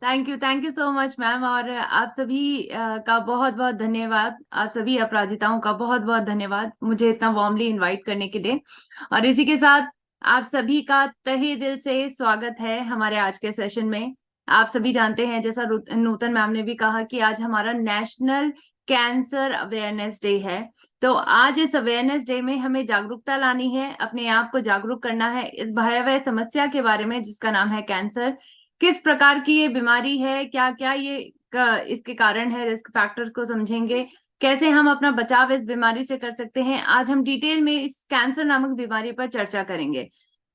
Thank you so much ma'am. और आप सभी का बहुत बहुत धन्यवाद। आप सभी अपराजिताओं का बहुत बहुत धन्यवाद मुझे इतना वार्मली इनवाइट करने के लिए। और इसी के साथ आप सभी का तहे दिल से स्वागत है हमारे आज के सेशन में। आप सभी जानते हैं, जैसा नूतन मैम ने भी कहा, कि आज हमारा नेशनल कैंसर अवेयरनेस डे है। तो आज इस अवेयरनेस डे में हमें जागरूकता लानी है, अपने आप को जागरूक करना है इस भयावह समस्या के बारे में जिसका नाम है कैंसर। किस प्रकार की ये बीमारी है, क्या क्या ये इसके कारण है, रिस्क फैक्टर्स को समझेंगे, कैसे हम अपना बचाव इस बीमारी से कर सकते हैं। आज हम डिटेल में इस कैंसर नामक बीमारी पर चर्चा करेंगे।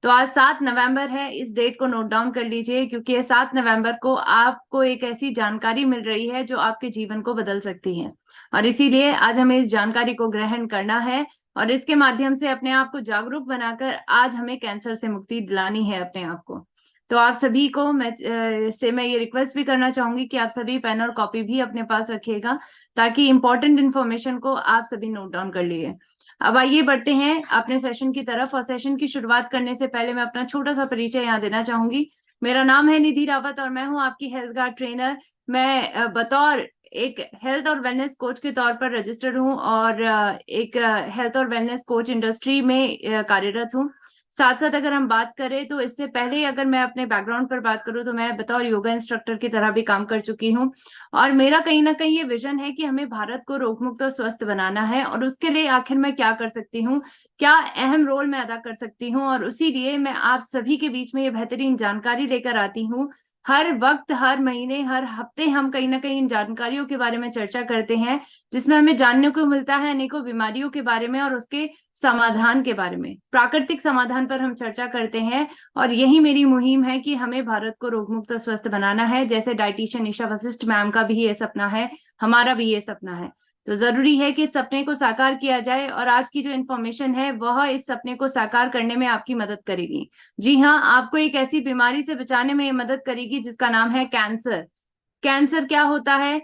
तो आज 7 नवंबर है, इस डेट को नोट डाउन कर लीजिए, क्योंकि ये 7 नवंबर को आपको एक ऐसी जानकारी मिल रही है जो आपके जीवन को बदल सकती है। और इसीलिए आज हमें इस जानकारी को ग्रहण करना है और इसके माध्यम से अपने आप को जागरूक बनाकर आज हमें कैंसर से मुक्ति दिलानी है अपने आप को। तो आप सभी को मैं ये रिक्वेस्ट भी करना चाहूंगी कि आप सभी पेन और कॉपी भी अपने पास रखिएगा, ताकि इंपॉर्टेंट इन्फॉर्मेशन को आप सभी नोट डाउन कर लिए। अब आइए बढ़ते हैं अपने सेशन की तरफ। और सेशन की शुरुआत करने से पहले मैं अपना छोटा सा परिचय यहाँ देना चाहूंगी। मेरा नाम है निधि रावत और मैं हूँ आपकी हेल्थ गार्ड ट्रेनर। मैं बतौर एक हेल्थ और वेलनेस कोच के तौर पर रजिस्टर्ड हूँ और एक हेल्थ और वेलनेस कोच इंडस्ट्री में कार्यरत हूँ। साथ साथ अगर हम बात करें तो इससे पहले अगर मैं अपने बैकग्राउंड पर बात करूं तो मैं बतौर योगा इंस्ट्रक्टर की तरह भी काम कर चुकी हूं। और मेरा कहीं ना कहीं ये विजन है कि हमें भारत को रोग मुक्त और स्वस्थ बनाना है, और उसके लिए आखिर मैं क्या कर सकती हूँ, क्या अहम रोल मैं अदा कर सकती हूँ। और उसी लिए मैं आप सभी के बीच में ये बेहतरीन जानकारी लेकर आती हूँ। हर वक्त, हर महीने, हर हफ्ते हम कहीं ना कहीं इन जानकारियों के बारे में चर्चा करते हैं, जिसमें हमें जानने को मिलता है अनेकों बीमारियों के बारे में और उसके समाधान के बारे में, प्राकृतिक समाधान पर हम चर्चा करते हैं। और यही मेरी मुहिम है कि हमें भारत को रोग मुक्त और स्वस्थ बनाना है, जैसे डाइटिशियन ईशा वशिष्ठ मैम का भी ये सपना है, हमारा भी ये सपना है। तो जरूरी है कि इस सपने को साकार किया जाए, और आज की जो इन्फॉर्मेशन है वह इस सपने को साकार करने में आपकी मदद करेगी। जी हाँ, आपको एक ऐसी बीमारी से बचाने में ये मदद करेगी जिसका नाम है कैंसर। कैंसर क्या होता है?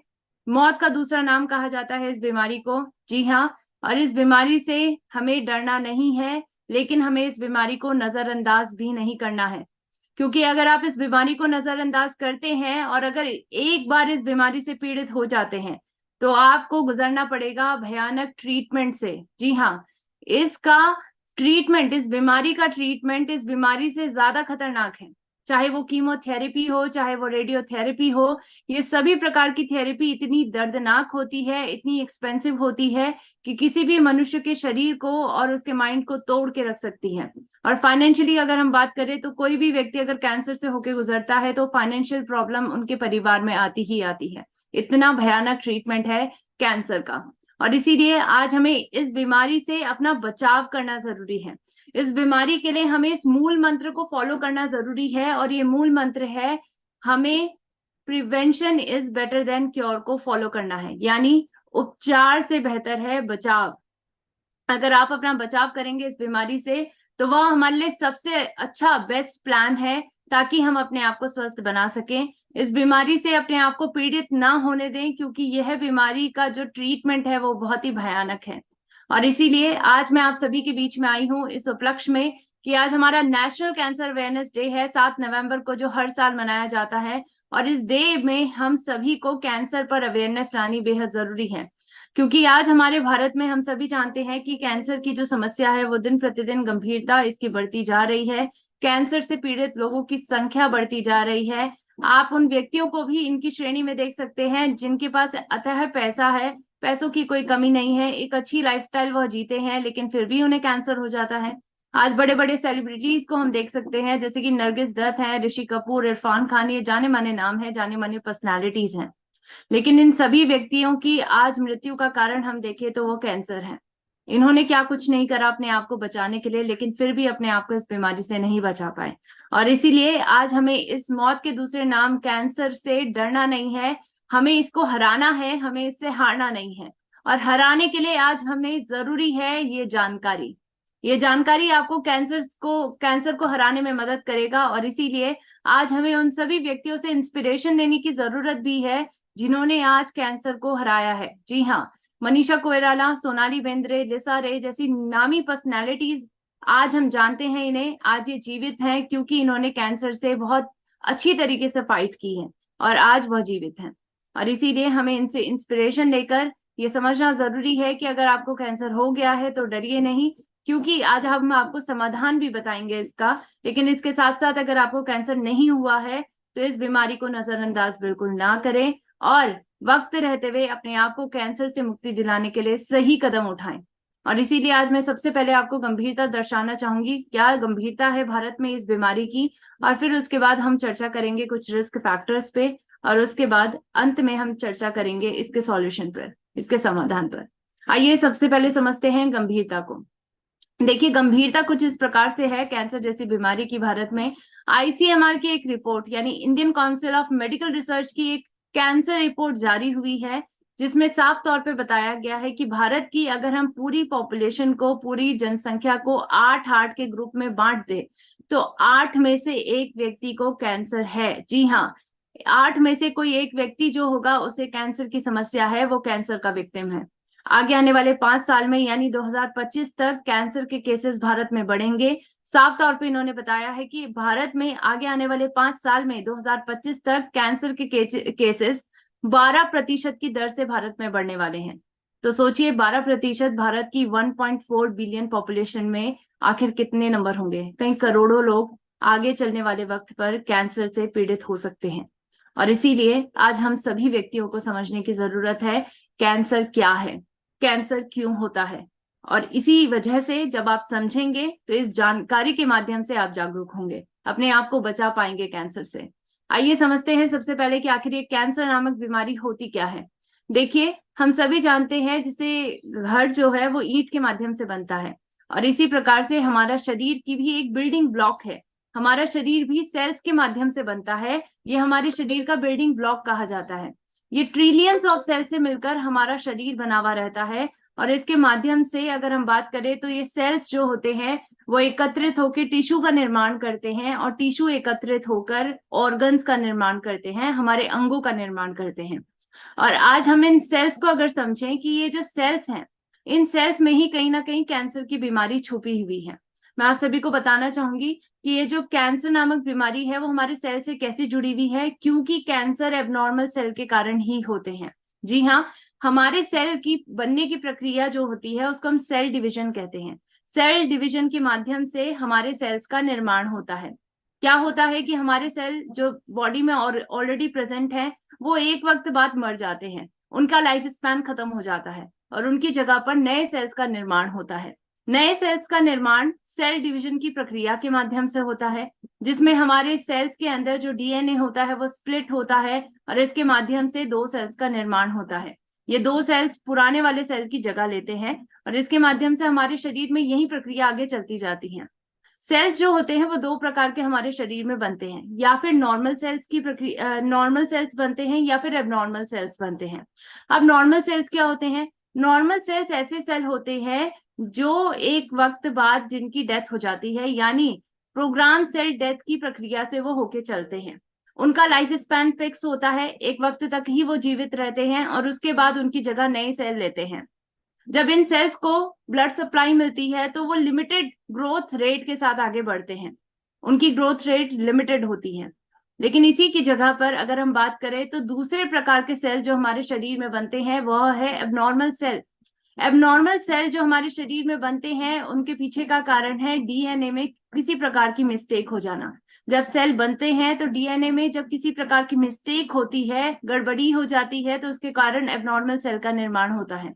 मौत का दूसरा नाम कहा जाता है इस बीमारी को। जी हाँ। और इस बीमारी से हमें डरना नहीं है, लेकिन हमें इस बीमारी को नजरअंदाज भी नहीं करना है। क्योंकि अगर आप इस बीमारी को नजरअंदाज करते हैं और अगर एक बार इस बीमारी से पीड़ित हो जाते हैं तो आपको गुजरना पड़ेगा भयानक ट्रीटमेंट से। जी हाँ, इसका ट्रीटमेंट, इस बीमारी का ट्रीटमेंट इस बीमारी से ज्यादा खतरनाक है। चाहे वो कीमोथेरेपी हो, चाहे वो रेडियोथेरेपी हो, ये सभी प्रकार की थेरेपी इतनी दर्दनाक होती है, इतनी एक्सपेंसिव होती है कि किसी भी मनुष्य के शरीर को और उसके माइंड को तोड़ के रख सकती है। और फाइनेंशियली अगर हम बात करें तो कोई भी व्यक्ति अगर कैंसर से होकर गुजरता है तो फाइनेंशियल प्रॉब्लम उनके परिवार में आती ही आती है। इतना भयानक ट्रीटमेंट है कैंसर का। और इसीलिए आज हमें इस बीमारी से अपना बचाव करना जरूरी है। इस बीमारी के लिए हमें इस मूल मंत्र को फॉलो करना जरूरी है, और ये मूल मंत्र है, हमें prevention is better than cure को फॉलो करना है। यानी उपचार से बेहतर है बचाव। अगर आप अपना बचाव करेंगे इस बीमारी से तो वह हमारे लिए सबसे अच्छा बेस्ट प्लान है, ताकि हम अपने आप को स्वस्थ बना सकें। इस बीमारी से अपने आप को पीड़ित ना होने दें, क्योंकि यह बीमारी का जो ट्रीटमेंट है वो बहुत ही भयानक है। और इसीलिए आज मैं आप सभी के बीच में आई हूँ इस उपलक्ष्य में कि आज हमारा नेशनल कैंसर अवेयरनेस डे है, 7 नवंबर को, जो हर साल मनाया जाता है। और इस डे में हम सभी को कैंसर पर अवेयरनेस लानी बेहद जरूरी है, क्योंकि आज हमारे भारत में हम सभी जानते हैं कि कैंसर की जो समस्या है वो दिन प्रतिदिन गंभीरता इसकी बढ़ती जा रही है। कैंसर से पीड़ित लोगों की संख्या बढ़ती जा रही है। आप उन व्यक्तियों को भी इनकी श्रेणी में देख सकते हैं जिनके पास अतः पैसा है, पैसों की कोई कमी नहीं है, एक अच्छी लाइफस्टाइल वह जीते हैं, लेकिन फिर भी उन्हें कैंसर हो जाता है। आज बड़े बड़े सेलिब्रिटीज को हम देख सकते हैं, जैसे कि नरगिस दत्त है, ऋषि कपूर, इरफान खान, ये जाने माने नाम है, जाने माने पर्सनैलिटीज हैं। लेकिन इन सभी व्यक्तियों की आज मृत्यु का कारण हम देखें तो वो कैंसर है। इन्होंने क्या कुछ नहीं करा अपने आप को बचाने के लिए, लेकिन फिर भी अपने आप को इस बीमारी से नहीं बचा पाए। और इसीलिए आज हमें इस मौत के दूसरे नाम कैंसर से डरना नहीं है, हमें इसको हराना है, हमें इससे हारना नहीं है। और हराने के लिए आज हमें जरूरी है ये जानकारी। ये जानकारी आपको कैंसर को हराने में मदद करेगा। और इसीलिए आज हमें उन सभी व्यक्तियों से इंस्पिरेशन लेने की जरूरत भी है जिन्होंने आज कैंसर को हराया है। जी हाँ, मनीषा कोइराला, सोनाली बेंद्रे, लिसा रे जैसी नामी पर्सनैलिटीज, आज हम जानते हैं इन्हें, आज ये जीवित हैं क्योंकि इन्होंने कैंसर से बहुत अच्छी तरीके से फाइट की है। और आज वह जीवित हैं। और इसीलिए हमें इनसे इंस्पिरेशन लेकर ये समझना जरूरी है कि अगर आपको कैंसर हो गया है तो डरिए नहीं, क्योंकि आज हम आपको समाधान भी बताएंगे इसका। लेकिन इसके साथ साथ अगर आपको कैंसर नहीं हुआ है तो इस बीमारी को नजरअंदाज बिल्कुल ना करें, और वक्त रहते हुए अपने आप को कैंसर से मुक्ति दिलाने के लिए सही कदम उठाएं। और इसीलिए आज मैं सबसे पहले आपको गंभीरता दर्शाना चाहूंगी, क्या गंभीरता है भारत में इस बीमारी की, और फिर उसके बाद हम चर्चा करेंगे कुछ रिस्क फैक्टर्स पे, और उसके बाद अंत में हम चर्चा करेंगे इसके सॉल्यूशन पर, इसके समाधान पर। आइए सबसे पहले समझते हैं गंभीरता को। देखिए, गंभीरता कुछ इस प्रकार से है कैंसर जैसी बीमारी की भारत में। आईसीएमआर की एक रिपोर्ट यानी Indian council of medical research की एक कैंसर रिपोर्ट जारी हुई है, जिसमें साफ तौर पे बताया गया है कि भारत की अगर हम पूरी पॉपुलेशन को, पूरी जनसंख्या को 8 के ग्रुप में बांट दे तो 8 में से एक व्यक्ति को कैंसर है। जी हाँ, 8 में से कोई एक व्यक्ति जो होगा उसे कैंसर की समस्या है, वो कैंसर का विक्टिम है। आगे आने वाले 5 साल में यानी 2025 तक कैंसर के केसेस भारत में बढ़ेंगे। साफ तौर पे इन्होंने बताया है कि भारत में आगे आने वाले 5 साल में 2025 तक कैंसर के केसेस 12% की दर से भारत में बढ़ने वाले हैं। तो सोचिए 12% भारत की 1.4 बिलियन पॉपुलेशन में आखिर कितने नंबर होंगे। कई करोड़ों लोग आगे चलने वाले वक्त पर कैंसर से पीड़ित हो सकते हैं। और इसीलिए आज हम सभी व्यक्तियों को समझने की जरूरत है कैंसर क्या है, कैंसर क्यों होता है। और इसी वजह से जब आप समझेंगे तो इस जानकारी के माध्यम से आप जागरूक होंगे, अपने आप को बचा पाएंगे कैंसर से। आइए समझते हैं सबसे पहले कि आखिर ये कैंसर नामक बीमारी होती क्या है। देखिए, हम सभी जानते हैं जिसे घर जो है वो ईंट के माध्यम से बनता है, और इसी प्रकार से हमारा शरीर की भी एक बिल्डिंग ब्लॉक है। हमारा शरीर भी सेल्स के माध्यम से बनता है, ये हमारे शरीर का बिल्डिंग ब्लॉक कहा जाता है। ये ट्रिलियंस ऑफ सेल से मिलकर हमारा शरीर बना हुआ रहता है, और इसके माध्यम से अगर हम बात करें तो ये सेल्स जो होते हैं वो एकत्रित होकर टिश्यू का निर्माण करते हैं, और टिश्यू एकत्रित होकर ऑर्गन्स का निर्माण करते हैं, हमारे अंगों का निर्माण करते हैं। और आज हम इन सेल्स को अगर समझें कि ये जो सेल्स हैं, इन सेल्स में ही कहीं ना कहीं कैंसर की बीमारी छुपी हुई है। मैं आप सभी को बताना चाहूंगी कि ये जो कैंसर नामक बीमारी है वो हमारे सेल से कैसे जुड़ी हुई है, क्योंकि कैंसर एबनॉर्मल सेल के कारण ही होते हैं। जी हाँ, हमारे सेल की बनने की प्रक्रिया जो होती है उसको हम सेल डिवीजन कहते हैं। सेल डिवीजन के माध्यम से हमारे सेल्स का निर्माण होता है। क्या होता है कि हमारे सेल जो बॉडी में ऑलरेडी प्रेजेंट है वो एक वक्त बाद मर जाते हैं, उनका लाइफ स्पैन खत्म हो जाता है, और उनकी जगह पर नए सेल्स का निर्माण होता है। नए सेल्स का निर्माण सेल डिवीजन की प्रक्रिया के माध्यम से होता है, जिसमें हमारे सेल्स के अंदर जो डीएनए होता है वो स्प्लिट होता है, और इसके माध्यम से 2 सेल्स का निर्माण होता है। ये 2 सेल्स पुराने वाले सेल की जगह लेते हैं, और इसके माध्यम से हमारे शरीर में यही प्रक्रिया आगे चलती जाती है। सेल्स जो होते हैं वो 2 प्रकार के हमारे शरीर में बनते हैं, या फिर नॉर्मल सेल्स की प्रक्रिया, नॉर्मल सेल्स बनते हैं, या फिर एबनॉर्मल सेल्स बनते हैं। अब नॉर्मल सेल्स क्या होते हैं? नॉर्मल सेल्स ऐसे सेल होते हैं जो एक वक्त बाद जिनकी डेथ हो जाती है, यानी प्रोग्राम सेल डेथ की प्रक्रिया से वो होके चलते हैं। उनका लाइफ स्पैन फिक्स होता है, एक वक्त तक ही वो जीवित रहते हैं, और उसके बाद उनकी जगह नए सेल लेते हैं। जब इन सेल्स को ब्लड सप्लाई मिलती है तो वो लिमिटेड ग्रोथ रेट के साथ आगे बढ़ते हैं, उनकी ग्रोथ रेट लिमिटेड होती है। लेकिन इसी की जगह पर अगर हम बात करें तो दूसरे प्रकार के सेल जो हमारे शरीर में बनते हैं वह है एबनॉर्मल सेल। एबनॉर्मल सेल जो हमारे शरीर में बनते हैं उनके पीछे का कारण है डीएनए में किसी प्रकार की मिस्टेक हो जाना। जब सेल बनते हैं तो डीएनए में जब किसी प्रकार की मिस्टेक होती है, गड़बड़ी हो जाती है, तो उसके कारण एबनॉर्मल सेल का निर्माण होता है।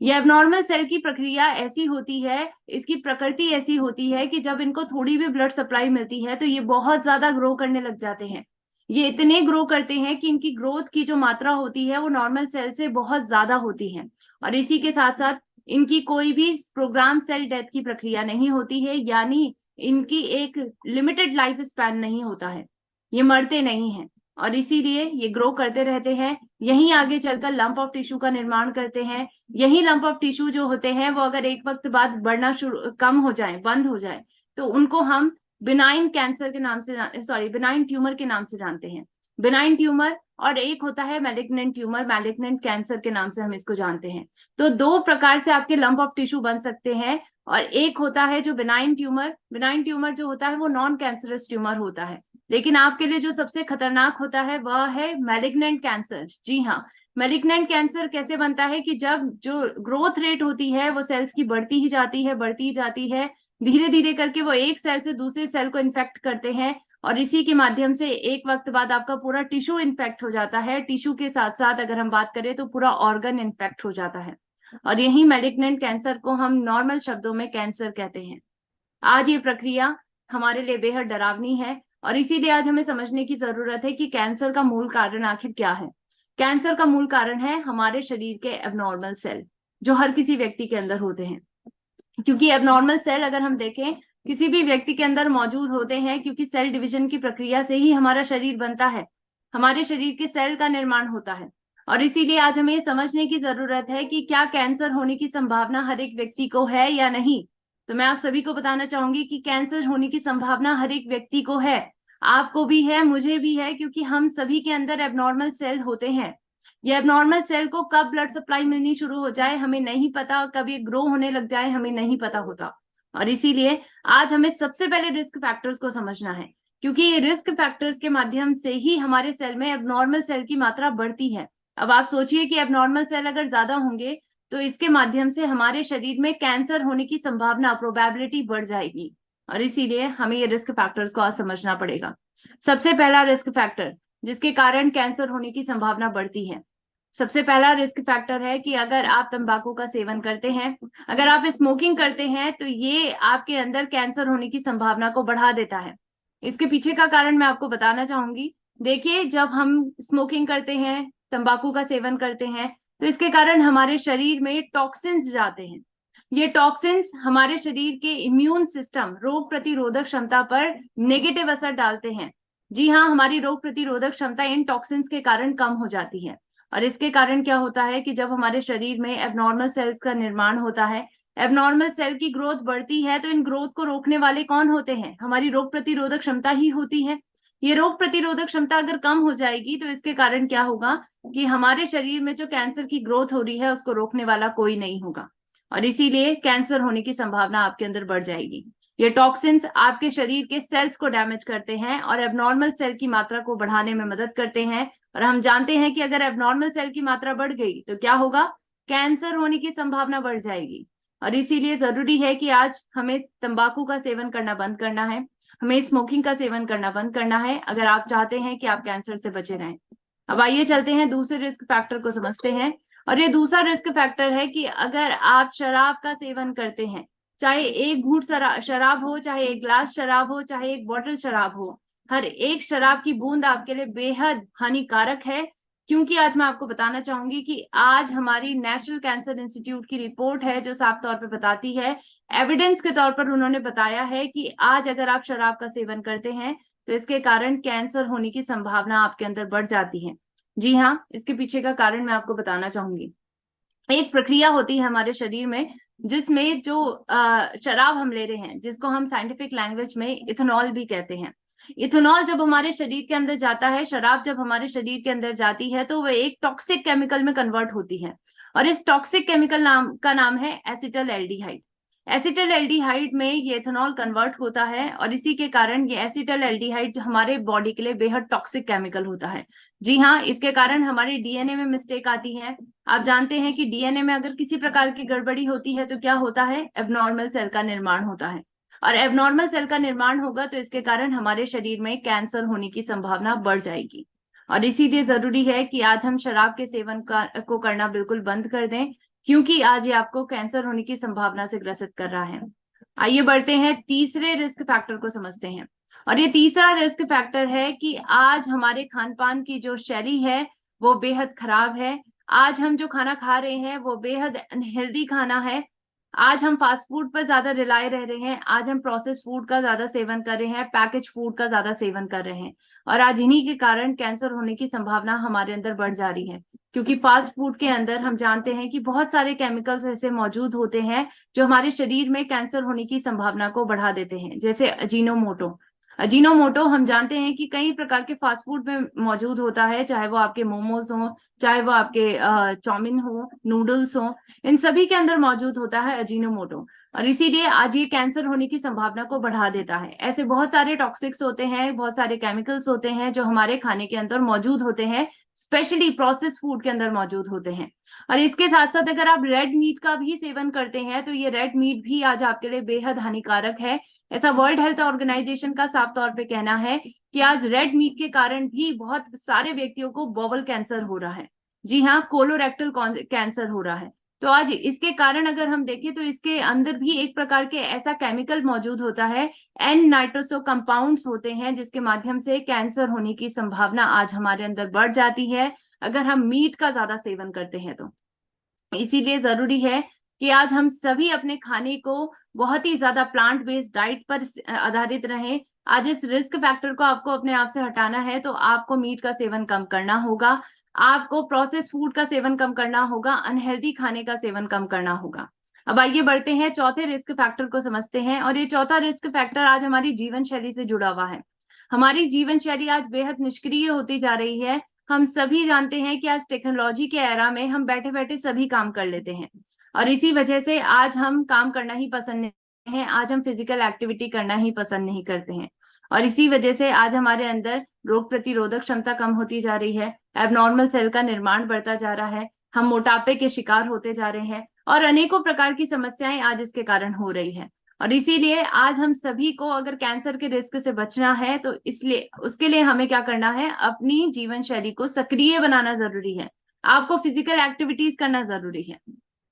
यह एबनॉर्मल सेल की प्रक्रिया ऐसी होती है, इसकी प्रकृति ऐसी होती है कि जब इनको थोड़ी भी ब्लड सप्लाई मिलती है तो ये बहुत ज्यादा ग्रो करने लग जाते हैं। ये इतने ग्रो करते हैं कि इनकी ग्रोथ की जो मात्रा होती है वो नॉर्मल सेल से बहुत ज्यादा होती है, और इसी के साथ साथ इनकी कोई भी प्रोग्राम सेल डेथ की प्रक्रिया नहीं होती है, यानी इनकी एक लिमिटेड लाइफ स्पैन नहीं होता है, ये मरते नहीं है, और इसीलिए ये ग्रो करते रहते हैं। यहीं आगे चलकर लंप ऑफ टिश्यू का निर्माण करते हैं। यही लंप ऑफ टिश्यू जो होते हैं वो अगर एक वक्त बाद बढ़ना कम हो जाए, बंद हो जाए, तो उनको हम बिनाइन कैंसर के नाम से, सॉरी, बिनाइन ट्यूमर के नाम से जानते हैं। बिनाइन ट्यूमर, और एक होता है मैलिग्नेंट ट्यूमर, मैलिग्नेंट कैंसर के नाम से हम इसको जानते हैं। तो 2 प्रकार से आपके लंप ऑफ टिश्यू बन सकते हैं, और एक होता है जो बिनाइन ट्यूमर। बिनाइन ट्यूमर जो होता है वो नॉन कैंसरस ट्यूमर होता है, लेकिन आपके लिए जो सबसे खतरनाक होता है वह है मैलिग्नेंट कैंसर। जी हाँ, मैलिग्नेंट कैंसर कैसे बनता है कि जब जो ग्रोथ रेट होती है वो सेल्स की बढ़ती ही जाती है, बढ़ती ही जाती है, धीरे धीरे करके वो एक सेल से दूसरे सेल को इन्फेक्ट करते हैं, और इसी के माध्यम से एक वक्त बाद आपका पूरा टिश्यू इन्फेक्ट हो जाता है। टिश्यू के साथ साथ अगर हम बात करें तो पूरा ऑर्गन इन्फेक्ट हो जाता है, और यही मैलिग्नेंट कैंसर को हम नॉर्मल शब्दों में कैंसर कहते हैं। आज ये प्रक्रिया हमारे लिए बेहद डरावनी है, और इसीलिए आज हमें समझने की जरूरत है कि कैंसर का मूल कारण आखिर क्या है। कैंसर का मूल कारण है हमारे शरीर के एबनॉर्मल सेल, जो हर किसी व्यक्ति के अंदर होते हैं। क्योंकि एबनॉर्मल सेल अगर हम देखें किसी भी व्यक्ति के अंदर मौजूद होते हैं, क्योंकि सेल डिवीजन की प्रक्रिया से ही हमारा शरीर बनता है, हमारे शरीर के सेल का निर्माण होता है। और इसीलिए आज हमें ये समझने की जरूरत है कि क्या कैंसर होने की संभावना हर एक व्यक्ति को है या नहीं। तो मैं आप सभी को बताना चाहूंगी कि कैंसर होने की संभावना हर एक व्यक्ति को है, आपको भी है, मुझे भी है, क्योंकि हम सभी के अंदर एबनॉर्मल सेल होते हैं। ये एबनॉर्मल सेल को कब ब्लड सप्लाई मिलनी शुरू हो जाए हमें नहीं पता, कब ये ग्रो होने लग जाए हमें नहीं पता होता। और इसीलिए आज हमें सबसे पहले रिस्क फैक्टर्स को समझना है, क्योंकि ये रिस्क फैक्टर्स के माध्यम से ही हमारे सेल में एबनॉर्मल सेल की मात्रा बढ़ती है। अब आप सोचिए कि एबनॉर्मल सेल अगर ज्यादा होंगे तो इसके माध्यम से हमारे शरीर में कैंसर होने की संभावना, प्रोबेबिलिटी बढ़ जाएगी। और इसीलिए हमें ये रिस्क फैक्टर्स को आज समझना पड़ेगा। सबसे पहला रिस्क फैक्टर जिसके कारण कैंसर होने की संभावना बढ़ती है, सबसे पहला रिस्क फैक्टर है कि अगर आप तंबाकू का सेवन करते हैं, अगर आप स्मोकिंग करते हैं, तो ये आपके अंदर कैंसर होने की संभावना को बढ़ा देता है। इसके पीछे का कारण मैं आपको बताना चाहूंगी। देखिए, जब हम स्मोकिंग करते हैं, तंबाकू का सेवन करते हैं, तो इसके कारण हमारे शरीर में टॉक्सिन्स जाते हैं। ये टॉक्सिन्स हमारे शरीर के इम्यून सिस्टम, रोग प्रतिरोधक क्षमता पर नेगेटिव असर डालते हैं। जी हाँ, हमारी रोग प्रतिरोधक क्षमता इन टॉक्सिन्स के कारण कम हो जाती है। और इसके कारण क्या होता है कि जब हमारे शरीर में एबनॉर्मल सेल्स का निर्माण होता है, एबनॉर्मल सेल की ग्रोथ बढ़ती है, तो इन ग्रोथ को रोकने वाले कौन होते हैं? हमारी रोग प्रतिरोधक क्षमता ही होती है। ये रोग प्रतिरोधक क्षमता अगर कम हो जाएगी तो इसके कारण क्या होगा कि हमारे शरीर में जो कैंसर की ग्रोथ हो रही है उसको रोकने वाला कोई नहीं होगा, और इसीलिए कैंसर होने की संभावना आपके अंदर बढ़ जाएगी। ये टॉक्सिन्स आपके शरीर के सेल्स को डैमेज करते हैं और एबनॉर्मल सेल की मात्रा को बढ़ाने में मदद करते हैं। और हम जानते हैं कि अगर एबनॉर्मल सेल की मात्रा बढ़ गई तो क्या होगा? कैंसर होने की संभावना बढ़ जाएगी। और इसीलिए जरूरी है कि आज हमें तंबाकू का सेवन करना बंद करना है, हमें स्मोकिंग का सेवन करना बंद करना है, अगर आप चाहते हैं कि आप कैंसर से बचे रहें। अब आइए चलते हैं दूसरे रिस्क फैक्टर को समझते हैं। और ये दूसरा रिस्क फैक्टर है कि अगर आप शराब का सेवन करते हैं, चाहे एक घूंट शराब हो, चाहे एक ग्लास शराब हो, चाहे एक बोतल शराब हो, हर एक शराब की बूंद आपके लिए बेहद हानिकारक है। क्योंकि आज मैं आपको बताना चाहूंगी कि आज हमारी नेशनल कैंसर इंस्टीट्यूट की रिपोर्ट है जो साफ तौर पे बताती है, एविडेंस के तौर पर उन्होंने बताया है कि आज अगर आप शराब का सेवन करते हैं तो इसके कारण कैंसर होने की संभावना आपके अंदर बढ़ जाती है। जी हाँ, इसके पीछे का कारण मैं आपको बताना चाहूंगी। एक प्रक्रिया होती है हमारे शरीर में जिसमें जो शराब हम ले रहे हैं, जिसको हम साइंटिफिक लैंग्वेज में इथेनॉल भी कहते हैं, इथेनॉल जब हमारे शरीर के अंदर जाता है, शराब जब हमारे शरीर के अंदर जाती है, तो वह एक टॉक्सिक केमिकल में कन्वर्ट होती है। और इस टॉक्सिक केमिकल का नाम है एसिटल एल्डिहाइड। एसिटल एल्डिहाइड में ये इथेनॉल कन्वर्ट होता है, और इसी के कारण ये एसिटल एल्डिहाइड हमारे बॉडी के लिए बेहद टॉक्सिक केमिकल होता है। जी हाँ, इसके कारण हमारे डीएनए में मिस्टेक आती है। आप जानते हैं कि डीएनए में अगर किसी प्रकार की गड़बड़ी होती है तो क्या होता है? एबनॉर्मल सेल का निर्माण होता है, और एबनॉर्मल सेल का निर्माण होगा तो इसके कारण हमारे शरीर में कैंसर होने की संभावना बढ़ जाएगी। और इसीलिए जरूरी है कि आज हम शराब के सेवन को करना बिल्कुल बंद कर दें, क्योंकि आज ये आपको कैंसर होने की संभावना से ग्रसित कर रहा है। आइए बढ़ते हैं, तीसरे रिस्क फैक्टर को समझते हैं। और ये तीसरा रिस्क फैक्टर है कि आज हमारे खान पान की जो शैली है वो बेहद खराब है। आज हम जो खाना खा रहे हैं वो बेहद अनहेल्दी खाना है। आज हम फास्ट फूड पर ज्यादा रिलाय रह रहे हैं, आज हम प्रोसेस फूड का ज्यादा सेवन कर रहे हैं, पैकेज फूड का ज्यादा सेवन कर रहे हैं, और आज इन्हीं के कारण कैंसर होने की संभावना हमारे अंदर बढ़ जा रही है। क्योंकि फास्ट फूड के अंदर हम जानते हैं कि बहुत सारे केमिकल्स ऐसे मौजूद होते हैं जो हमारे शरीर में कैंसर होने की संभावना को बढ़ा देते हैं, जैसे अजीनोमोटो। अजीनोमोटो हम जानते हैं कि कई प्रकार के फास्ट फूड में मौजूद होता है, चाहे वो आपके मोमोज हो, चाहे वो आपके चाउमीन हो, नूडल्स हो, इन सभी के अंदर मौजूद होता है अजीनोमोटो। और इसीलिए आज ये कैंसर होने की संभावना को बढ़ा देता है। ऐसे बहुत सारे टॉक्सिक्स होते हैं, बहुत सारे केमिकल्स होते हैं जो हमारे खाने के अंदर मौजूद होते हैं, स्पेशली प्रोसेस फूड के अंदर मौजूद होते हैं। और इसके साथ साथ अगर आप रेड मीट का भी सेवन करते हैं तो ये रेड मीट भी आज आपके लिए बेहद हानिकारक है। ऐसा वर्ल्ड हेल्थ ऑर्गेनाइजेशन का साफ तौर पे कहना है कि आज रेड मीट के कारण भी बहुत सारे व्यक्तियों को बोवल कैंसर हो रहा है। जी हाँ, कोलोरेक्टल कैंसर हो रहा है। तो आज इसके कारण अगर हम देखें तो इसके अंदर भी एक प्रकार के ऐसा केमिकल मौजूद होता है, एन नाइट्रोसो कंपाउंड्स होते हैं, जिसके माध्यम से कैंसर होने की संभावना आज हमारे अंदर बढ़ जाती है अगर हम मीट का ज्यादा सेवन करते हैं तो। इसीलिए जरूरी है कि आज हम सभी अपने खाने को बहुत ही ज्यादा प्लांट बेस्ड डाइट पर आधारित रहें। आज इस रिस्क फैक्टर को आपको अपने आप से हटाना है तो आपको मीट का सेवन कम करना होगा, आपको प्रोसेस फूड का सेवन कम करना होगा, अनहेल्दी खाने का सेवन कम करना होगा। अब आइए बढ़ते हैं, चौथे रिस्क फैक्टर को समझते हैं। और ये चौथा रिस्क फैक्टर आज हमारी जीवन शैली से जुड़ा हुआ है। हमारी जीवन शैली आज बेहद निष्क्रिय होती जा रही है। हम सभी जानते हैं कि आज टेक्नोलॉजी के एरा में हम बैठे बैठे सभी काम कर लेते हैं और इसी वजह से आज हम काम करना ही पसंद नहीं है, आज हम फिजिकल एक्टिविटी करना ही पसंद नहीं करते हैं। और इसी वजह से आज हमारे अंदर रोग प्रतिरोधक क्षमता कम होती जा रही है, एबनॉर्मल सेल का निर्माण बढ़ता जा रहा है, हम मोटापे के शिकार होते जा रहे हैं और अनेकों प्रकार की समस्याएं आज इसके कारण हो रही है। और इसीलिए आज हम सभी को अगर कैंसर के रिस्क से बचना है तो इसलिए उसके लिए हमें क्या करना है, अपनी जीवन शैली को सक्रिय बनाना जरूरी है, आपको फिजिकल एक्टिविटीज करना जरूरी है।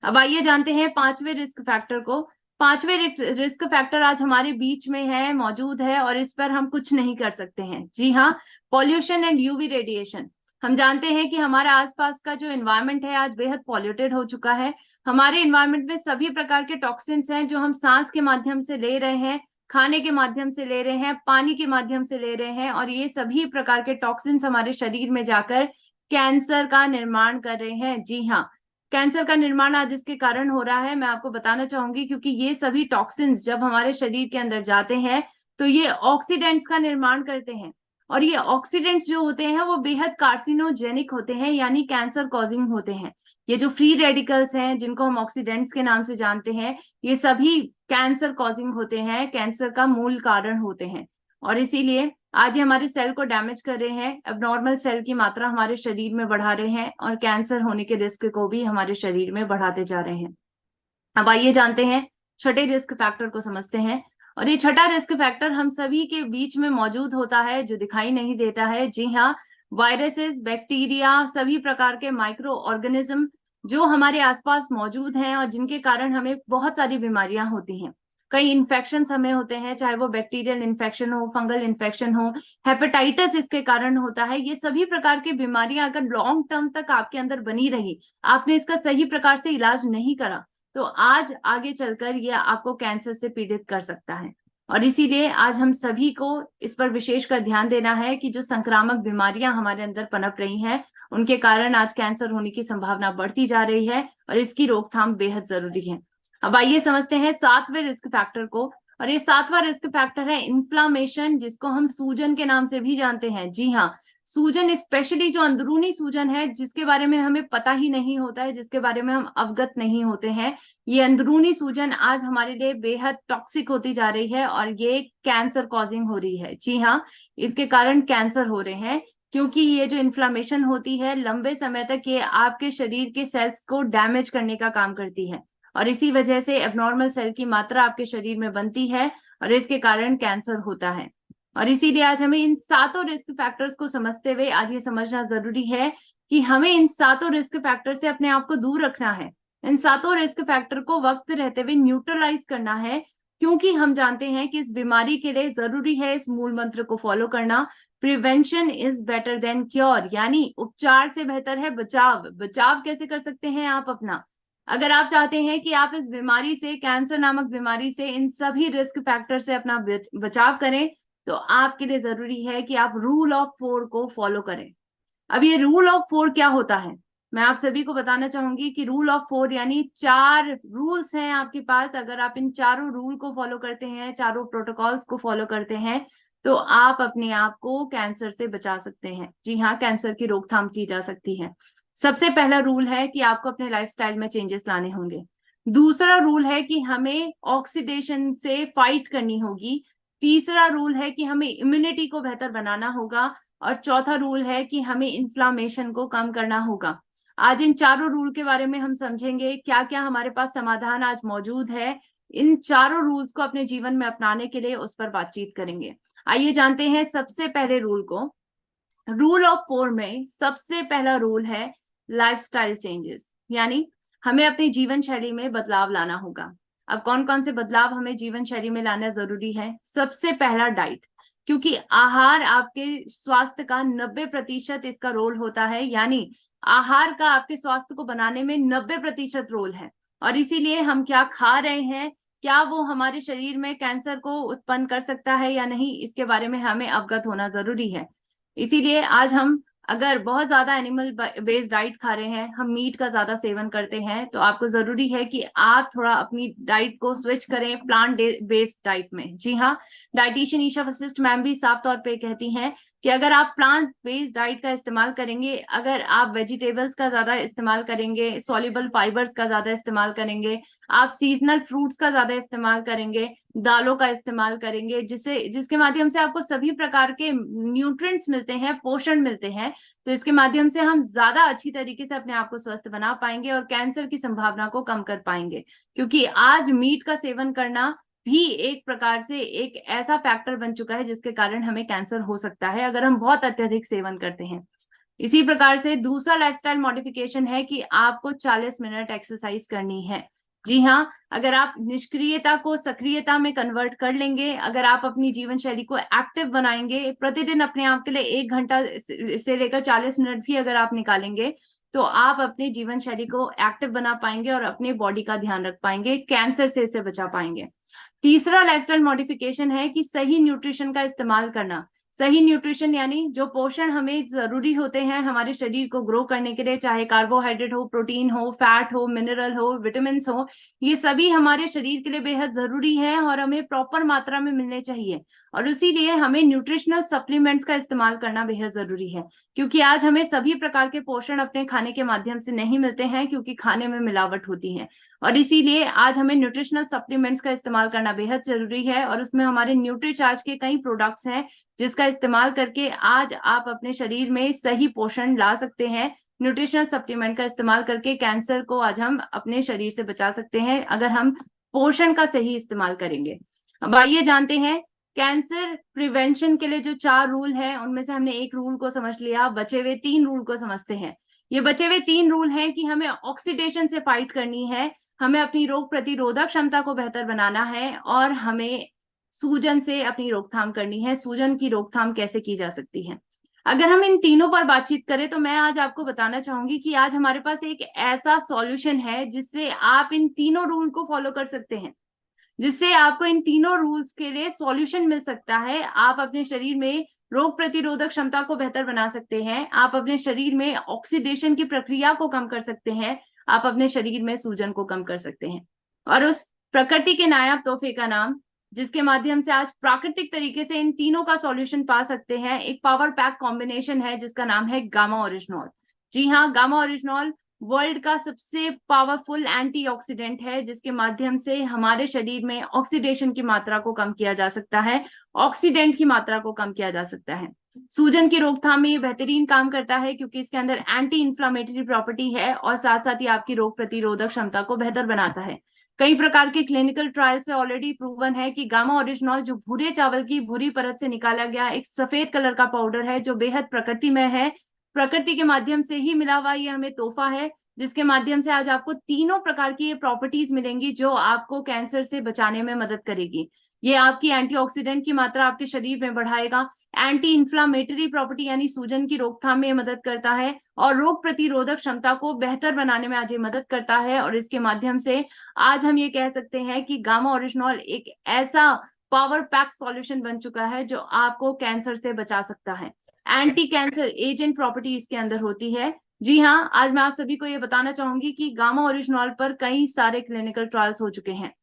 अब आइए जानते हैं पांचवें रिस्क फैक्टर को। पांचवें रिस्क फैक्टर आज हमारे बीच में है, मौजूद है और इस पर हम कुछ नहीं कर सकते हैं। जी हाँ, पॉल्यूशन एंड यूवी रेडिएशन। हम जानते हैं कि हमारा आसपास का जो एनवायरनमेंट है आज बेहद पॉल्यूटेड हो चुका है। हमारे एनवायरनमेंट में सभी प्रकार के टॉक्सिन्स हैं जो हम सांस के माध्यम से ले रहे हैं, खाने के माध्यम से ले रहे हैं, पानी के माध्यम से ले रहे हैं और ये सभी प्रकार के टॉक्सिन्स हमारे शरीर में जाकर कैंसर का निर्माण कर रहे हैं। जी हाँ, कैंसर का निर्माण आज इसके कारण हो रहा है, मैं आपको बताना चाहूंगी, क्योंकि ये सभी टॉक्सिन्स जब हमारे शरीर के अंदर जाते हैं तो ये ऑक्सीडेंट्स का निर्माण करते हैं और ये ऑक्सीडेंट्स जो होते हैं वो बेहद कार्सिनोजेनिक होते हैं, यानी कैंसर कॉजिंग होते हैं। ये जो फ्री रेडिकल्स हैं जिनको हम ऑक्सीडेंट्स के नाम से जानते हैं, ये सभी कैंसर कॉजिंग होते हैं, कैंसर का मूल कारण होते हैं। और इसीलिए आज ये हमारे सेल को डैमेज कर रहे हैं, एबनॉर्मल सेल की मात्रा हमारे शरीर में बढ़ा रहे हैं और कैंसर होने के रिस्क को भी हमारे शरीर में बढ़ाते जा रहे हैं। अब आइए जानते हैं, छठे रिस्क फैक्टर को समझते हैं। और ये छठा रिस्क फैक्टर हम सभी के बीच में मौजूद होता है जो दिखाई नहीं देता है। जी हाँ, वायरसेस, बैक्टीरिया, सभी प्रकार के माइक्रो ऑर्गेनिज्म जो हमारे आसपास मौजूद हैं और जिनके कारण हमें बहुत सारी बीमारियां होती हैं। कई इन्फेक्शन हमें होते हैं, चाहे वो बैक्टीरियल इन्फेक्शन हो, फंगल इन्फेक्शन हो, हेपेटाइटिस इसके कारण होता है। ये सभी प्रकार की बीमारियां अगर लॉन्ग टर्म तक आपके अंदर बनी रही, आपने इसका सही प्रकार से इलाज नहीं करा, तो आज आगे चलकर यह आपको कैंसर से पीड़ित कर सकता है। और इसीलिए आज हम सभी को इस पर विशेषकर ध्यान देना है कि जो संक्रामक बीमारियां हमारे अंदर पनप रही हैं, उनके कारण आज कैंसर होने की संभावना बढ़ती जा रही है और इसकी रोकथाम बेहद जरूरी है। अब आइए समझते हैं सातवें रिस्क फैक्टर को। और ये सातवां रिस्क फैक्टर है इन्फ्लामेशन, जिसको हम सूजन के नाम से भी जानते हैं। जी हाँ, सूजन, स्पेशली जो अंदरूनी सूजन है जिसके बारे में हमें पता ही नहीं होता है, जिसके बारे में हम अवगत नहीं होते हैं, ये अंदरूनी सूजन आज हमारे लिए बेहद टॉक्सिक होती जा रही है और ये कैंसर कॉजिंग हो रही है। जी हाँ, इसके कारण कैंसर हो रहे हैं क्योंकि ये जो इन्फ्लामेशन होती है लंबे समय तक ये आपके शरीर के सेल्स को डैमेज करने का काम करती है और इसी वजह से एबनॉर्मल सेल की मात्रा आपके शरीर में बनती है और इसके कारण कैंसर होता है। और इसीलिए आज हमें इन सातों रिस्क फैक्टर्स को समझते हुए आज ये समझना जरूरी है कि हमें इन सातों रिस्क फैक्टर से अपने आप को दूर रखना है, इन सातों रिस्क फैक्टर को वक्त रहते हुए न्यूट्रलाइज करना है, क्योंकि हम जानते हैं कि इस बीमारी के लिए जरूरी है इस मूल मंत्र को फॉलो करना, prevention is better than cure, यानी उपचार से बेहतर है बचाव। बचाव कैसे कर सकते हैं आप अपना? अगर आप चाहते हैं कि आप इस बीमारी से, कैंसर नामक बीमारी से, इन सभी रिस्क फैक्टर से अपना बचाव करें, तो आपके लिए जरूरी है कि आप रूल ऑफ 4 को फॉलो करें। अब ये रूल ऑफ 4 क्या होता है, मैं आप सभी को बताना चाहूंगी कि रूल ऑफ 4 यानी 4 रूल्स हैं आपके पास। अगर आप इन चारों रूल को फॉलो करते हैं, चारों प्रोटोकॉल्स को फॉलो करते हैं, तो आप अपने आप को कैंसर से बचा सकते हैं। जी हाँ, कैंसर की रोकथाम की जा सकती है। सबसे पहला रूल है कि आपको अपने लाइफस्टाइल में चेंजेस लाने होंगे। दूसरा रूल है कि हमें ऑक्सीडेशन से फाइट करनी होगी। तीसरा रूल है कि हमें इम्यूनिटी को बेहतर बनाना होगा। और चौथा रूल है कि हमें इन्फ्लामेशन को कम करना होगा। आज इन चारों रूल के बारे में हम समझेंगे, क्या क्या हमारे पास समाधान आज मौजूद है इन चारों रूल्स को अपने जीवन में अपनाने के लिए, उस पर बातचीत करेंगे। आइए जानते हैं सबसे पहले रूल को। रूल ऑफ 4 में सबसे पहला रूल है लाइफस्टाइल चेंजेस, यानी हमें अपनी जीवन शैली में बदलाव लाना होगा। अब कौन कौन से बदलाव हमें जीवन शैली में लाना जरूरी है? सबसे पहला डाइट, क्योंकि आहार आपके स्वास्थ्य का 90% इसका रोल होता है, यानी आहार का आपके स्वास्थ्य को बनाने में 90% रोल है। और इसीलिए हम क्या खा रहे हैं, क्या वो हमारे शरीर में कैंसर को उत्पन्न कर सकता है या नहीं, इसके बारे में हमें अवगत होना जरूरी है। इसीलिए आज हम अगर बहुत ज्यादा एनिमल बेस्ड डाइट खा रहे हैं, हम मीट का ज्यादा सेवन करते हैं, तो आपको जरूरी है कि आप थोड़ा अपनी डाइट को स्विच करें प्लांट बेस्ड डाइट में। जी हाँ, डाइटिशियन ईशा वशिष्ठ मैम भी साफ तौर पे कहती हैं कि अगर आप प्लांट बेस्ड डाइट का इस्तेमाल करेंगे, अगर आप वेजिटेबल्स का ज्यादा इस्तेमाल करेंगे, सॉल्युबल फाइबर्स का ज्यादा इस्तेमाल करेंगे, आप सीजनल फ्रूट्स का ज्यादा इस्तेमाल करेंगे, दालों का इस्तेमाल करेंगे, जिसके माध्यम से आपको सभी प्रकार के न्यूट्रिएंट्स मिलते हैं, पोषण मिलते हैं, तो इसके माध्यम से हम ज्यादा अच्छी तरीके से अपने आप को स्वस्थ बना पाएंगे और कैंसर की संभावना को कम कर पाएंगे। क्योंकि आज मीट का सेवन करना भी एक प्रकार से एक ऐसा फैक्टर बन चुका है जिसके कारण हमें कैंसर हो सकता है अगर हम बहुत अत्यधिक सेवन करते हैं। इसी प्रकार से दूसरा लाइफस्टाइल मॉडिफिकेशन है कि आपको 40 मिनट एक्सरसाइज करनी है। जी हाँ, अगर आप निष्क्रियता को सक्रियता में कन्वर्ट कर लेंगे, अगर आप अपनी जीवन शैली को एक्टिव बनाएंगे, प्रतिदिन अपने आप के लिए 1 घंटा से लेकर 40 मिनट भी अगर आप निकालेंगे, तो आप अपनी जीवन शैली को एक्टिव बना पाएंगे और अपने बॉडी का ध्यान रख पाएंगे, कैंसर से इसे बचा पाएंगे। तीसरा लाइफस्टाइल मॉडिफिकेशन है कि सही न्यूट्रिशन का इस्तेमाल करना। सही न्यूट्रिशन यानी जो पोषण हमें जरूरी होते हैं हमारे शरीर को ग्रो करने के लिए, चाहे कार्बोहाइड्रेट हो, प्रोटीन हो, फैट हो, मिनरल हो, विटामिन हो, ये सभी हमारे शरीर के लिए बेहद जरूरी है और हमें प्रॉपर मात्रा में मिलने चाहिए। और इसीलिए हमें न्यूट्रिशनल सप्लीमेंट्स का इस्तेमाल करना बेहद जरूरी है, क्योंकि आज हमें सभी प्रकार के पोषण अपने खाने के माध्यम से नहीं मिलते हैं, क्योंकि खाने में मिलावट होती है। और इसीलिए आज हमें न्यूट्रिशनल सप्लीमेंट्स का इस्तेमाल करना बेहद जरूरी है। और उसमें हमारे न्यूट्रीचार्ज के कई प्रोडक्ट्स हैं जिसका इस्तेमाल करके आज आप अपने शरीर में सही पोषण ला सकते हैं। न्यूट्रिशनल सप्लीमेंट का इस्तेमाल करके कैंसर को आज हम अपने शरीर से बचा सकते हैं अगर हम पोषण का सही इस्तेमाल करेंगे। अब आइए जानते हैं कैंसर प्रिवेंशन के लिए जो 4 रूल है, उनमें से हमने एक रूल को समझ लिया, बचे हुए 3 रूल को समझते हैं। ये बचे हुए 3 रूल हैं कि हमें ऑक्सीडेशन से फाइट करनी है, हमें अपनी रोग प्रतिरोधक क्षमता को बेहतर बनाना है और हमें सूजन से अपनी रोकथाम करनी है। सूजन की रोकथाम कैसे की जा सकती है? अगर हम इन तीनों पर बातचीत करें तो मैं आज आपको बताना चाहूंगी कि आज हमारे पास एक ऐसा सॉल्यूशन है जिससे आप इन तीनों रूल को फॉलो कर सकते हैं, जिससे आपको इन तीनों रूल्स के लिए सॉल्यूशन मिल सकता है। आप अपने शरीर में रोग प्रतिरोधक क्षमता को बेहतर बना सकते हैं, आप अपने शरीर में ऑक्सीडेशन की प्रक्रिया को कम कर सकते हैं, आप अपने शरीर में सूजन को कम कर सकते हैं। और उस प्रकृति के नायाब तोहफे का नाम, जिसके माध्यम से आज प्राकृतिक तरीके से इन तीनों का सॉल्यूशन पा सकते हैं, एक पावर पैक कॉम्बिनेशन है जिसका नाम है गामा ओरिजिनॉल। जी हाँ, गामा ओरिजिनॉल वर्ल्ड का सबसे पावरफुल एंटीऑक्सीडेंट है जिसके माध्यम से हमारे शरीर में ऑक्सीडेशन की मात्रा को कम किया जा सकता है, ऑक्सीडेंट की मात्रा को कम किया जा सकता है। सूजन की रोकथाम में ये बेहतरीन काम करता है क्योंकि इसके अंदर एंटी इंफ्लामेटरी प्रॉपर्टी है और साथ साथ ही आपकी रोग प्रतिरोधक क्षमता को बेहतर बनाता है। कई प्रकार के क्लिनिकल ट्रायल से ऑलरेडी प्रूवन है कि गामा ओरिजिनॉल जो भूरे चावल की भूरी परत से निकाला गया एक सफेद कलर का पाउडर है जो बेहद प्रकृतिमय है, प्रकृति के माध्यम से ही मिला हुआ ये हमें तोहफा है, जिसके माध्यम से आज आपको तीनों प्रकार की ये प्रॉपर्टीज मिलेंगी जो आपको कैंसर से बचाने में मदद करेगी। ये आपकी एंटीऑक्सीडेंट की मात्रा आपके शरीर में बढ़ाएगा, एंटी इंफ्लामेटरी प्रॉपर्टी यानी सूजन की रोकथाम में मदद करता है और रोग प्रतिरोधक क्षमता को बेहतर बनाने में आज ये मदद करता है। और इसके माध्यम से आज हम ये कह सकते हैं कि गामा ओरिजिनॉल एक ऐसा पावर पैक सॉल्यूशन बन चुका है जो आपको कैंसर से बचा सकता है। एंटी कैंसर एजेंट प्रॉपर्टी इसके अंदर होती है। जी हाँ, आज मैं आप सभी को ये बताना चाहूंगी कि गामा ओरिजिनॉल पर कई सारे क्लिनिकल ट्रायल्स हो चुके हैं।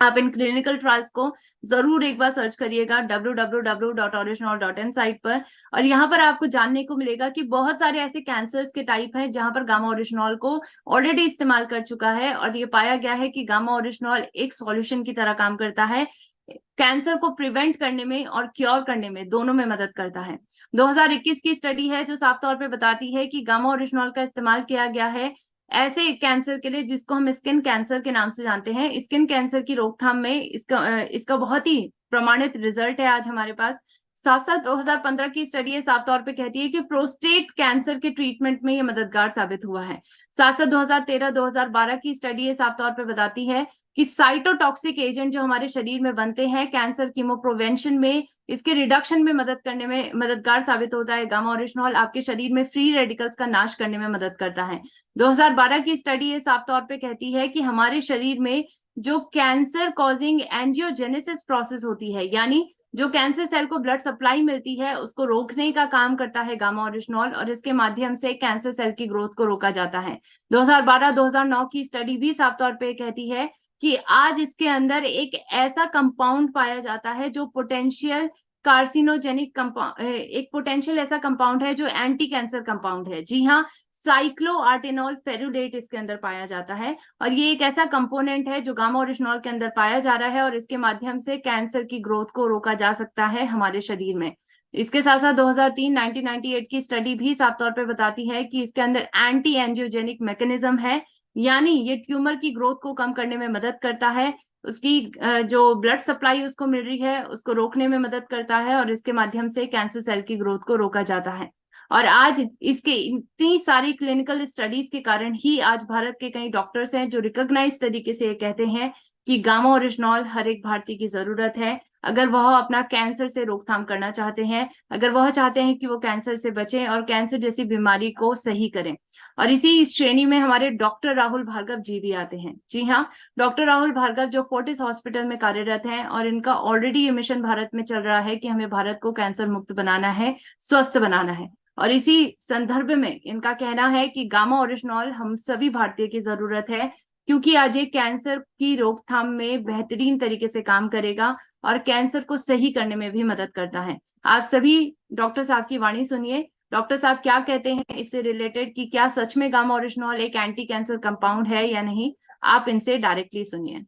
आप इन क्लिनिकल ट्रायल्स को जरूर एक बार सर्च करिएगा www.original.in साइट पर। और यहाँ पर आपको जानने को मिलेगा कि बहुत सारे ऐसे कैंसर्स के टाइप हैं जहां पर गामा ओरिजिनॉल को ऑलरेडी इस्तेमाल कर चुका है, और ये पाया गया है कि गामा ओरिजिनॉल एक सॉल्यूशन की तरह काम करता है, कैंसर को प्रिवेंट करने में और क्योर करने में, दोनों में मदद करता है। 2021 की स्टडी है जो साफ तौर पे बताती है कि गामा ओरिजिनॉल का इस्तेमाल किया गया है ऐसे कैंसर के लिए जिसको हम स्किन कैंसर के नाम से जानते हैं। स्किन कैंसर की रोकथाम में इसका बहुत ही प्रमाणित रिजल्ट है आज हमारे पास। साथ साथ 2015 की स्टडी है साफ तौर पे कहती है कि प्रोस्टेट कैंसर के ट्रीटमेंट में ये मददगार साबित हुआ है। साथ साथ 2013-2012 की स्टडी है साफ तौर पे बताती है कि साइटोटॉक्सिक एजेंट जो हमारे शरीर में बनते हैं कैंसर कीमो प्रिवेंशन में, इसके रिडक्शन में मदद करने में मददगार साबित होता है। गामा ओरिजिनॉल आपके शरीर में फ्री रेडिकल्स का नाश करने में मदद करता है। 2012 की स्टडी ये साफ तौर पे कहती है कि हमारे शरीर में जो कैंसर कॉजिंग एंजियोजेनेसिस प्रोसेस होती है, यानी जो कैंसर सेल को ब्लड सप्लाई मिलती है, उसको रोकने का काम करता है गामा ओरिजिनॉल, और इसके माध्यम से कैंसर सेल की ग्रोथ को रोका जाता है। 2012-2009 की स्टडी भी साफ तौर पे कहती है कि आज इसके अंदर एक ऐसा कंपाउंड पाया जाता है जो पोटेंशियल कार्सिनोजेनिक कंपाउंड, एक पोटेंशियल ऐसा कंपाउंड है जो एंटी कैंसर कंपाउंड है। जी हाँ, साइक्लोआर्टेनॉल फेरुलेट इसके अंदर पाया जाता है, और ये एक ऐसा कंपोनेंट है जो गामा ओरिजिनॉल के अंदर पाया जा रहा है, और इसके माध्यम से कैंसर की ग्रोथ को रोका जा सकता है हमारे शरीर में। इसके साथ साथ 1998 की स्टडी भी साफ तौर पे बताती है कि इसके अंदर एंटी एंजियोजेनिक मैकेनिज्म है, यानी ये ट्यूमर की ग्रोथ को कम करने में मदद करता है, उसकी जो ब्लड सप्लाई उसको मिल रही है उसको रोकने में मदद करता है, और इसके माध्यम से कैंसर सेल की ग्रोथ को रोका जाता है। और आज इसके इतनी सारी क्लिनिकल स्टडीज के कारण ही आज भारत के कई डॉक्टर्स हैं जो रिकॉग्नाइज तरीके से ये कहते हैं कि गामा ओरिजिनॉल हर एक भारतीय की जरूरत है, अगर वह अपना कैंसर से रोकथाम करना चाहते हैं, अगर वह चाहते हैं कि वो कैंसर से बचें और कैंसर जैसी बीमारी को सही करें। और इसी श्रेणी में हमारे डॉक्टर राहुल भार्गव जी भी आते हैं। जी हाँ, डॉक्टर राहुल भार्गव जो फोर्टिस हॉस्पिटल में कार्यरत हैं, और इनका ऑलरेडी ये मिशन भारत में चल रहा है कि हमें भारत को कैंसर मुक्त बनाना है, स्वस्थ बनाना है। और इसी संदर्भ में इनका कहना है कि गामा ओरिजिनॉल हम सभी भारतीय की जरूरत है, क्योंकि आज ये कैंसर की रोकथाम में बेहतरीन तरीके से काम करेगा और कैंसर को सही करने में भी मदद करता है। आप सभी डॉक्टर साहब की वाणी सुनिए। डॉक्टर साहब क्या कहते हैं इससे रिलेटेड, कि क्या सच में गामा ओरिजिनॉल एक एंटी कैंसर कंपाउंड है या नहीं, आप इनसे डायरेक्टली सुनिए।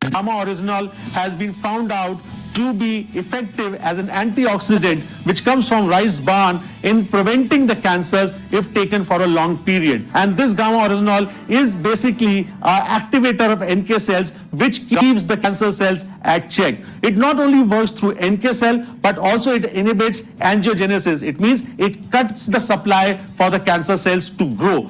Gamma oryzanol has been found out to be effective as an antioxidant which comes from rice bran in preventing the cancers if taken for a long period. And this gamma oryzanol is basically an activator of NK cells which keeps the cancer cells at check. It not only works through NK cell but also it inhibits angiogenesis. It means it cuts the supply for the cancer cells to grow.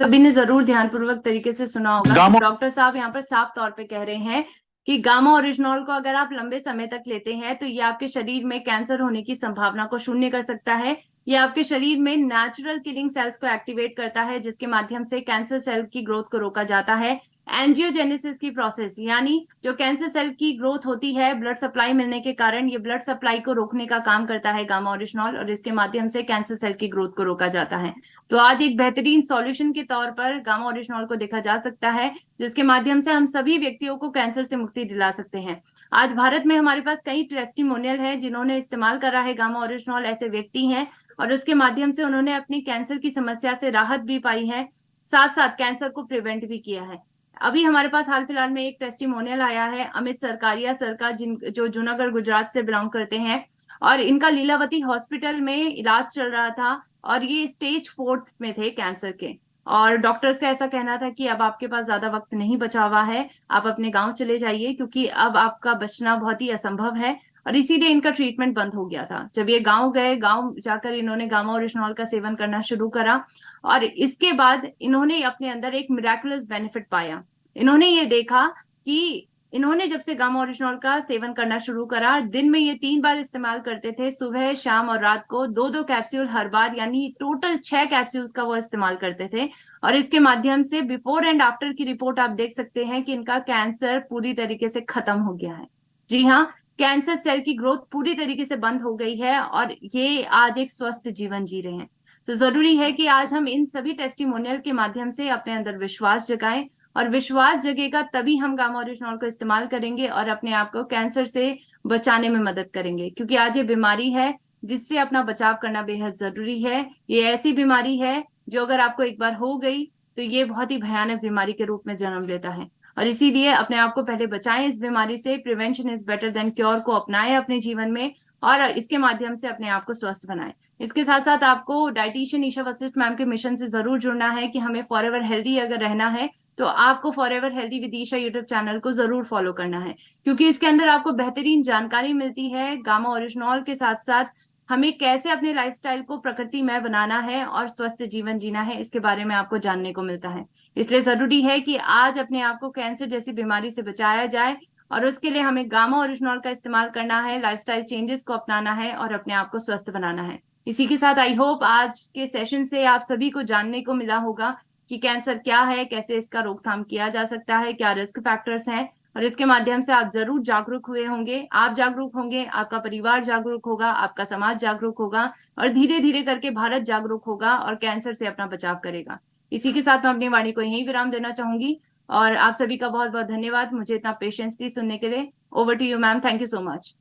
सभी ने जरूर ध्यानपूर्वक तरीके से सुना होगा। Doctor साहब यहाँ पर साफ तौर पे कह रहे हैं कि गामा ओरिजिनॉल को अगर आप लंबे समय तक लेते हैं तो ये आपके शरीर में कैंसर होने की संभावना को शून्य कर सकता है। ये आपके शरीर में नेचुरल किलिंग सेल्स को एक्टिवेट करता है, जिसके माध्यम से कैंसर सेल की ग्रोथ को रोका जाता है। एंजियोजेनेसिस की प्रोसेस, यानी जो कैंसर सेल की ग्रोथ होती है ब्लड सप्लाई मिलने के कारण, ये ब्लड सप्लाई को रोकने का काम करता है गामा ओरिजिनॉल, और इसके माध्यम से कैंसर सेल की ग्रोथ को रोका जाता है। तो आज एक बेहतरीन सॉल्यूशन के तौर पर गामा ओरिजिनॉल को देखा जा सकता है, जिसके माध्यम से हम सभी व्यक्तियों को कैंसर से मुक्ति दिला सकते हैं। आज भारत में हमारे पास कई टेस्टिमोनियल है जिन्होंने इस्तेमाल करा है गामा ओरिजिनॉल, ऐसे व्यक्ति हैं, और उसके माध्यम से उन्होंने अपनी कैंसर की समस्या से राहत भी पाई है, साथ साथ कैंसर को प्रिवेंट भी किया है। अभी हमारे पास हाल फिलहाल में एक टेस्टिमोनियल आया है अमित सरकारिया सर का, जो जूनागढ़ गुजरात से बिलोंग करते हैं, और इनका लीलावती हॉस्पिटल में इलाज चल रहा था और ये स्टेज 4 में थे कैंसर के, और डॉक्टर्स का ऐसा कहना था कि अब आपके पास ज्यादा वक्त नहीं बचा हुआ है, आप अपने गांव चले जाइए क्योंकि अब आपका बचना बहुत ही असंभव है, और इसीलिए इनका ट्रीटमेंट बंद हो गया था। जब ये गांव गए, गांव जाकर इन्होंने गामा ओरिजिनॉल का सेवन करना शुरू करा, और इसके बाद इन्होंने अपने अंदर एक मिराकुलस बेनिफिट पाया। इन्होंने ये देखा कि इन्होंने जब से गामा ओरिजिनॉल का सेवन करना शुरू करा, दिन में ये 3 बार इस्तेमाल करते थे, सुबह, शाम और रात को 2-2 कैप्सूल हर बार, यानी टोटल 6 कैप्सूल्स का वो इस्तेमाल करते थे। और इसके माध्यम से बिफोर एंड आफ्टर की रिपोर्ट आप देख सकते हैं कि इनका कैंसर पूरी तरीके से खत्म हो गया है। जी हाँ, कैंसर सेल की ग्रोथ पूरी तरीके से बंद हो गई है और ये आज एक स्वस्थ जीवन जी रहे हैं। तो जरूरी है कि आज हम इन सभी टेस्टिमोनियल के माध्यम से अपने अंदर विश्वास जगाएं और विश्वास जगेगा तभी हम गामा ओरिजिनॉल को इस्तेमाल करेंगे और अपने आप को कैंसर से बचाने में मदद करेंगे, क्योंकि आज ये बीमारी है जिससे अपना बचाव करना बेहद जरूरी है। ये ऐसी बीमारी है जो अगर आपको एक बार हो गई तो ये बहुत ही भयानक बीमारी के रूप में जन्म लेता है, और इसीलिए अपने आप को पहले बचाएं इस बीमारी से। Prevention is better than cure को अपनाएं अपने जीवन में और इसके माध्यम से अपने आप को स्वस्थ बनाएं। इसके साथ साथ आपको डाइटिशियन ईशा वशिष्ठ मैम के मिशन से जरूर जुड़ना है कि हमें फॉर एवर हेल्दी अगर रहना है तो आपको forever healthy with Isha YouTube channel को जरूर फॉलो करना है, क्योंकि इसके अंदर आपको बेहतरीन जानकारी मिलती है गामा ओरिजिनॉल के साथ साथ हमें कैसे अपने लाइफस्टाइल को प्रकृति में बनाना है और स्वस्थ जीवन जीना है, इसके बारे में आपको जानने को मिलता है। इसलिए जरूरी है कि आज अपने आप को कैंसर जैसी बीमारी से बचाया जाए, और उसके लिए हमें गामा ओरिजिनॉल का इस्तेमाल करना है, लाइफस्टाइल चेंजेस को अपनाना है और अपने आप को स्वस्थ बनाना है। इसी के साथ आई होप आज के सेशन से आप सभी को जानने को मिला होगा कि कैंसर क्या है, कैसे इसका रोकथाम किया जा सकता है, क्या रिस्क फैक्टर्स हैं, और इसके माध्यम से आप जरूर जागरूक हुए होंगे। आप जागरूक होंगे, आपका परिवार जागरूक होगा, आपका समाज जागरूक होगा, और धीरे धीरे करके भारत जागरूक होगा और कैंसर से अपना बचाव करेगा। इसी के साथ मैं अपनी वाणी को यहीं विराम देना चाहूंगी, और आप सभी का बहुत बहुत धन्यवाद मुझे इतना पेशेंसली सुनने के लिए। Over to you ma'am, thank you so much.